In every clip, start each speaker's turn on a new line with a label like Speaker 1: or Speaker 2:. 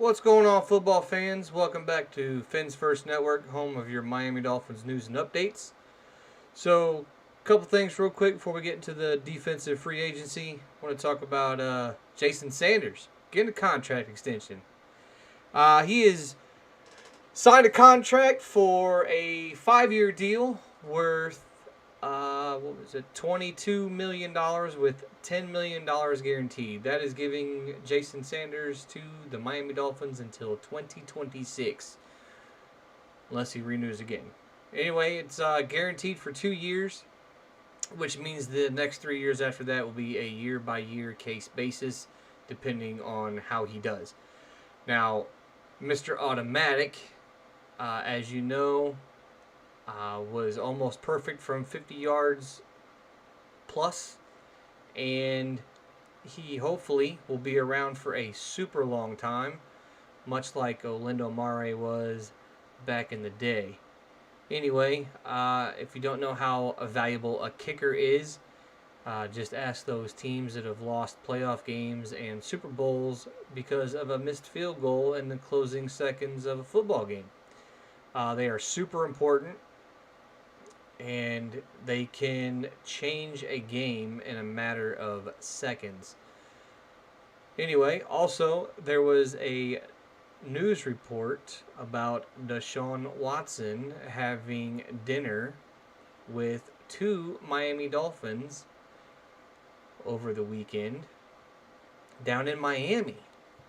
Speaker 1: What's going on, football fans? Welcome back to Finn's First Network, home of your Miami Dolphins news and updates. So, a couple things real quick before we get into the defensive free agency. I want to talk about Jason Sanders getting a contract extension. He has signed a contract for a 5-year deal worth $22 million with $10 million guaranteed. That is giving Jason Sanders to the Miami Dolphins until 2026, unless he renews again. Anyway, it's guaranteed for 2 years, which means the next 3 years after that will be a year-by-year case basis, depending on how he does. Now, Mr. Automatic, as you know, was almost perfect from 50 yards plus, and he hopefully will be around for a super long time, much like Olindo Mare was back in the day. Anyway, if you don't know how valuable a kicker is, just ask those teams that have lost playoff games and Super Bowls because of a missed field goal in the closing seconds of a football game. They are super important, and they can change a game in a matter of seconds. Anyway, also, there was a news report about Deshaun Watson having dinner with 2 Miami Dolphins over the weekend down in Miami.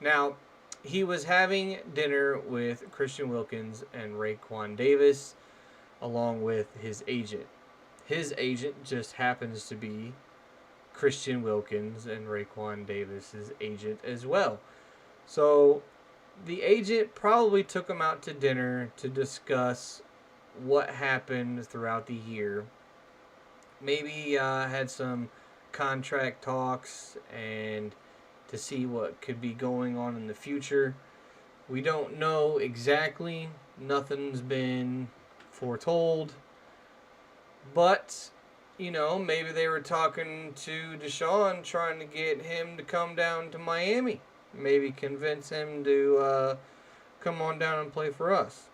Speaker 1: Now, he was having dinner with Christian Wilkins and Raekwon Davis, along with his agent. His agent just happens to be Christian Wilkins and Raekwon Davis's agent as well. So the agent probably took him out to dinner to discuss what happened throughout the year. Maybe had some contract talks and to see what could be going on in the future. We don't know exactly. Nothing's been foretold, but maybe they were talking to Deshaun, trying to get him to come down to Miami, maybe convince him to come on down and play for us.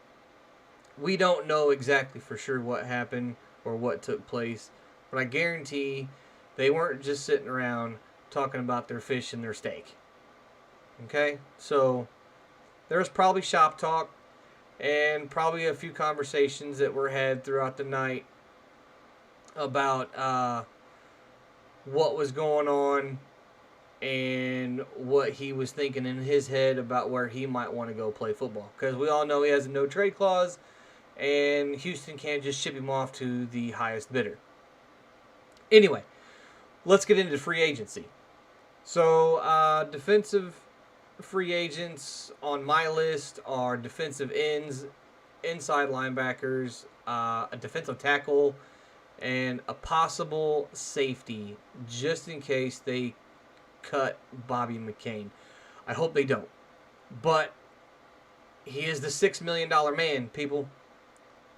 Speaker 1: We don't know exactly for sure what happened or what took place, but I guarantee they weren't just sitting around talking about their fish and their steak. Okay, so there's probably shop talk and probably a few conversations that were had throughout the night about what was going on and what he was thinking in his head about where he might want to go play football. Because we all know he has a no-trade clause, and Houston can't just ship him off to the highest bidder. Anyway, let's get into free agency. So, defensive free agents on my list are defensive ends, inside linebackers, a defensive tackle, and a possible safety, just in case they cut Bobby McCain. I hope they don't. But he is the $6 million man, people.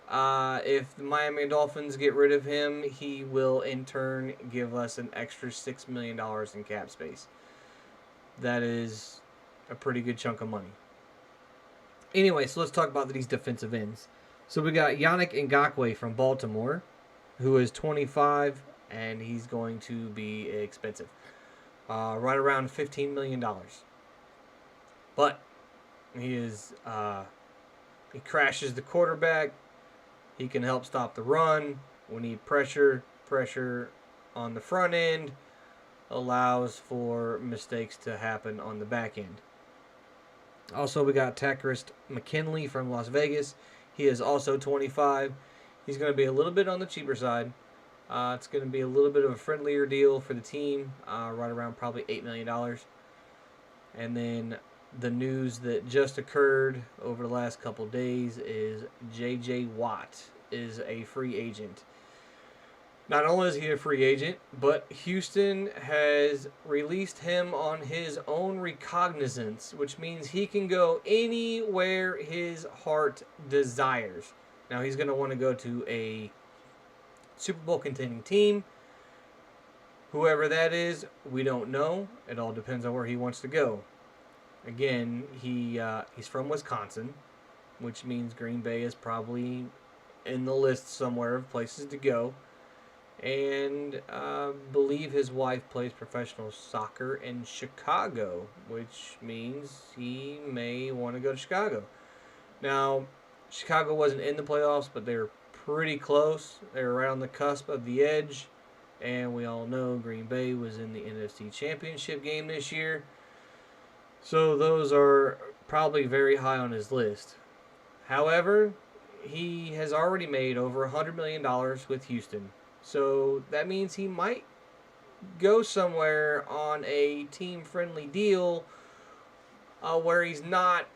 Speaker 1: If the Miami Dolphins get rid of him, he will in turn give us an extra $6 million in cap space. That is a pretty good chunk of money. Anyway, so let's talk about these defensive ends. So we got Yannick Ngakoue from Baltimore, who is 25, and he's going to be expensive. Right around $15 million. But he crashes the quarterback. He can help stop the run. We need pressure on the front end allows for mistakes to happen on the back end. Also, we got Tacrist Mckinley from Las Vegas. He is also 25. He's going to be a little bit on the cheaper side. It's going to be a little bit of a friendlier deal for the team, right around probably $8 million. And then the news that just occurred over the last couple of days is J.J. Watt is a free agent. Not only is he a free agent, but Houston has released him on his own recognizance, which means he can go anywhere his heart desires. Now, he's going to want to go to a Super Bowl contending team. Whoever that is, we don't know. It all depends on where he wants to go. Again, he's from Wisconsin, which means Green Bay is probably in the list somewhere of places to go. And believe his wife plays professional soccer in Chicago, which means he may want to go to Chicago. Now, Chicago wasn't in the playoffs, but they were pretty close. They were right on the cusp of the edge. And we all know Green Bay was in the NFC Championship game this year. So those are probably very high on his list. However, he has already made over $100 million with Houston. So that means he might go somewhere on a team-friendly deal where he's not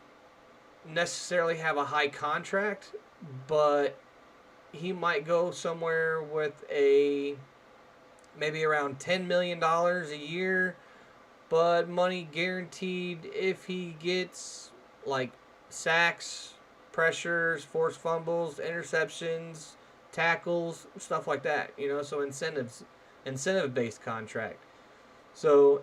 Speaker 1: necessarily have a high contract, but he might go somewhere with a maybe around $10 million a year, but money guaranteed if he gets like sacks, pressures, forced fumbles, interceptions, tackles, stuff like that. So incentive-based contract. So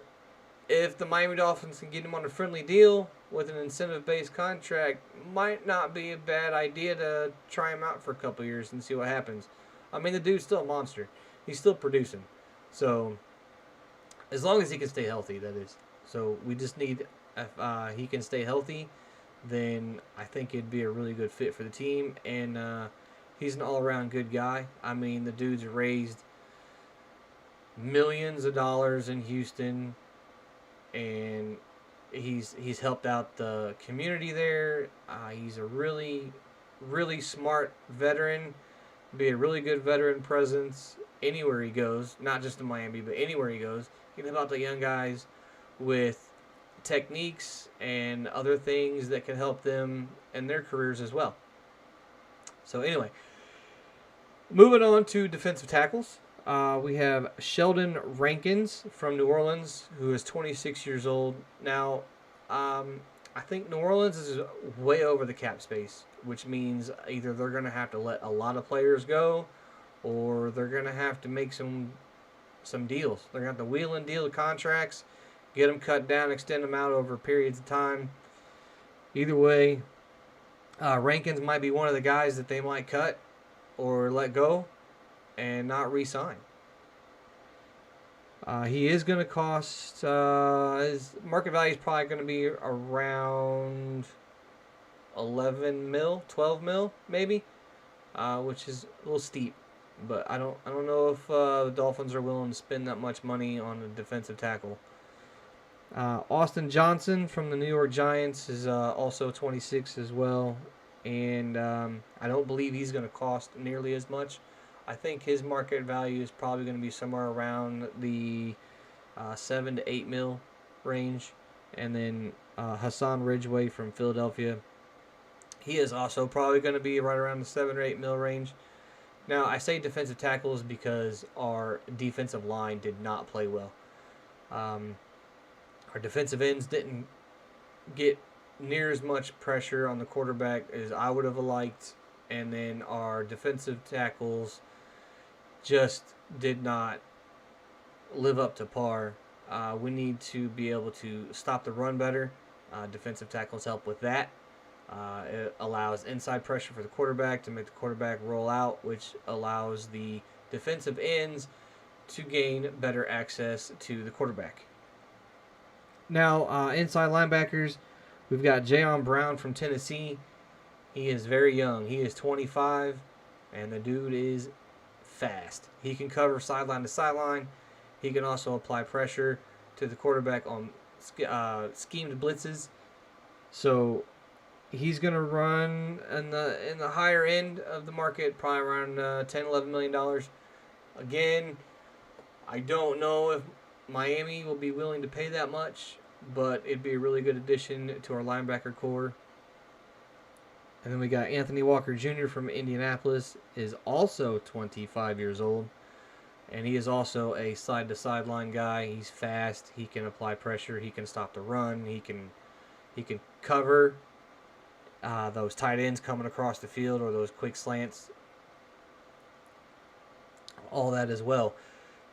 Speaker 1: if the Miami Dolphins can get him on a friendly deal with an incentive-based contract, might not be a bad idea to try him out for a couple years and see what happens. I mean, the dude's still a monster. He's still producing. So, as long as he can stay healthy, that is. So, we just need, if he can stay healthy, then I think it'd be a really good fit for the team. And he's an all-around good guy. I mean, the dude's raised millions of dollars in Houston, and he's helped out the community there. He's a really, really smart veteran. Be a really good veteran presence anywhere he goes, not just in Miami, but anywhere he goes. He can help out the young guys with techniques and other things that can help them in their careers as well. So anyway, moving on to defensive tackles. We have Sheldon Rankins from New Orleans, who is 26 years old. Now, I think New Orleans is way over the cap space, which means either they're going to have to let a lot of players go, or they're going to have to make some deals. They're going to have to wheel and deal the contracts, get them cut down, extend them out over periods of time. Either way, Rankins might be one of the guys that they might cut or let go and not re-sign. He is going to cost, his market value is probably going to be around 11 mil, 12 mil maybe, which is a little steep. But I don't know if the Dolphins are willing to spend that much money on a defensive tackle. Austin Johnson from the New York Giants is also 26 as well. And I don't believe he's going to cost nearly as much. I think his market value is probably going to be somewhere around the 7 to 8 mil range. And then Hassan Ridgeway from Philadelphia, he is also probably going to be right around the 7 or 8 mil range. Now, I say defensive tackles because our defensive line did not play well. Our defensive ends didn't get near as much pressure on the quarterback as I would have liked. And then our defensive tackles just did not live up to par. We need to be able to stop the run better. Defensive tackles help with that. It allows inside pressure for the quarterback to make the quarterback roll out, which allows the defensive ends to gain better access to the quarterback. Now, inside linebackers, we've got Jayon Brown from Tennessee. He is very young. He is 25, and the dude is fast. He can cover sideline to sideline. He can also apply pressure to the quarterback on schemed blitzes. So he's going to run in the higher end of the market, probably around $10, $11 million. Again, I don't know if Miami will be willing to pay that much, but it'd be a really good addition to our linebacker core. And then we got Anthony Walker Jr. from Indianapolis, is also 25 years old. And he is also a side-to-sideline guy. He's fast. He can apply pressure. He can stop the run. He can cover those tight ends coming across the field or those quick slants. All that as well.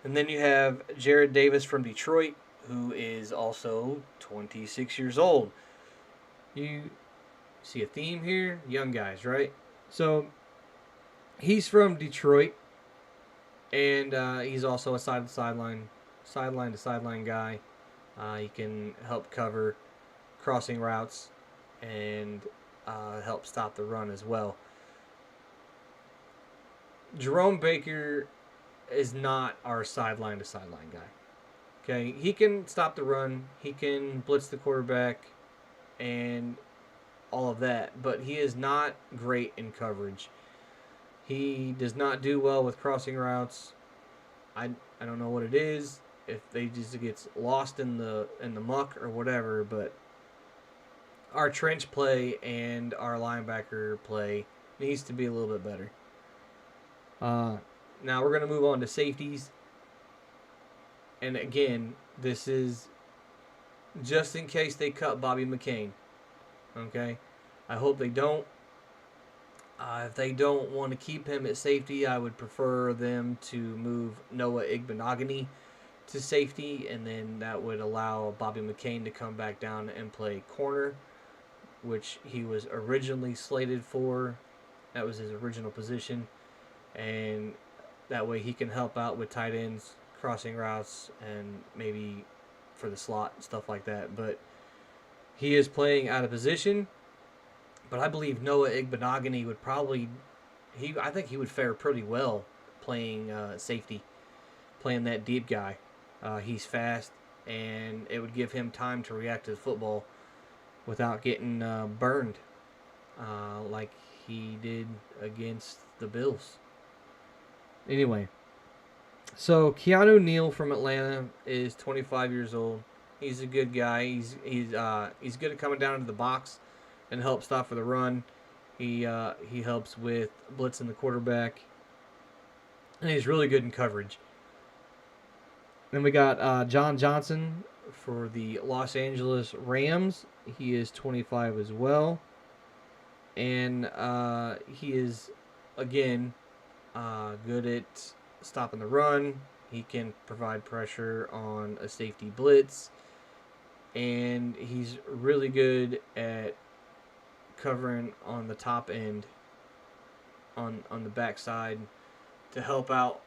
Speaker 1: And then you have Jared Davis from Detroit, who is also 26 years old. You see a theme here? Young guys, right? So he's from Detroit, and he's also a sideline to sideline guy. He can help cover crossing routes and help stop the run as well. Jerome Baker is not our sideline to sideline guy. Okay, he can stop the run, he can blitz the quarterback, and all of that, but he is not great in coverage. He does not do well with crossing routes. I don't know what it is. If they just gets lost in the muck or whatever, but our trench play and our linebacker play needs to be a little bit better. Now we're going to move on to safeties. And again, this is just in case they cut Bobby McCain. Okay? I hope they don't. If they don't want to keep him at safety, I would prefer them to move Noah Igbenogany to safety, and then that would allow Bobby McCain to come back down and play corner, which he was originally slated for. That was his original position. And that way he can help out with tight ends, crossing routes, and maybe for the slot, stuff like that. But he is playing out of position. But I believe Noah Igbenogany would probably, I think he would fare pretty well playing safety, playing that deep guy. He's fast, and it would give him time to react to the football without getting burned like he did against the Bills. Anyway, so Keanu Neal from Atlanta is 25 years old. He's a good guy. He's good at coming down into the box and help stop for the run. He helps with blitzing the quarterback, and he's really good in coverage. Then we got John Johnson for the Los Angeles Rams. He is 25 as well, and he is again good at stopping the run. He can provide pressure on a safety blitz, and he's really good at covering on the top end, on the backside, to help out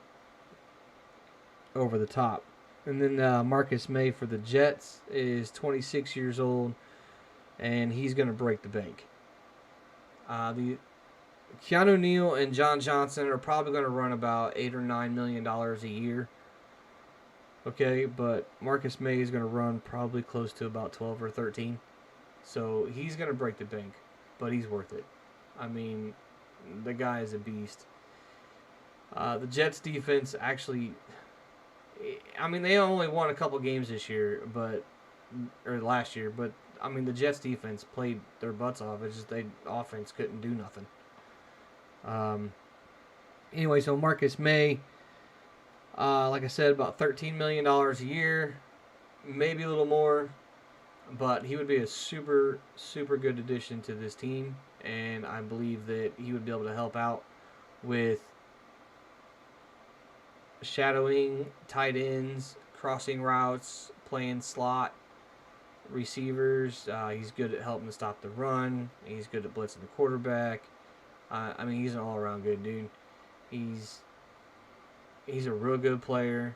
Speaker 1: over the top. And then Marcus May for the Jets is 26 years old, and he's going to break the bank. The Keanu Neal and John Johnson are probably going to run about $8 or $9 million a year. Okay, but Marcus May is going to run probably close to about 12 or 13. So he's going to break the bank, but he's worth it. I mean, the guy is a beast. The Jets defense actually, I mean, they only won a couple games this year, or last year, but I mean, the Jets defense played their butts off. It's just the offense couldn't do nothing. Anyway, so Marcus May, like I said, about $13 million a year, maybe a little more, but he would be a super, super good addition to this team, and I believe that he would be able to help out with shadowing tight ends, crossing routes, playing slot receivers. He's good at helping to stop the run. He's good at blitzing the quarterback. I mean, he's an all-around good dude. He's a real good player,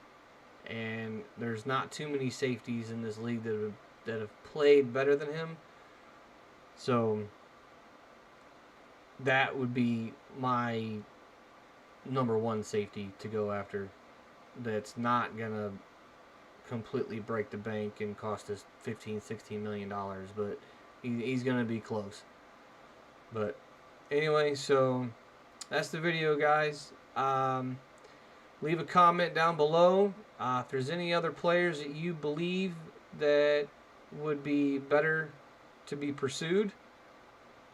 Speaker 1: and there's not too many safeties in this league that have played better than him. So that would be my number one safety to go after. That's not gonna completely break the bank and cost us $15-16 million, but he's gonna be close. But anyway, so that's the video, guys. Leave a comment down below if there's any other players that you believe that would be better to be pursued.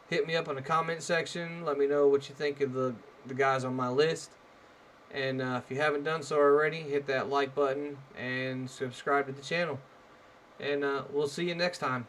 Speaker 1: Hit me up in the comment section. Let me know what you think of the guys on my list. And if you haven't done so already, hit that like button and subscribe to the channel. And we'll see you next time.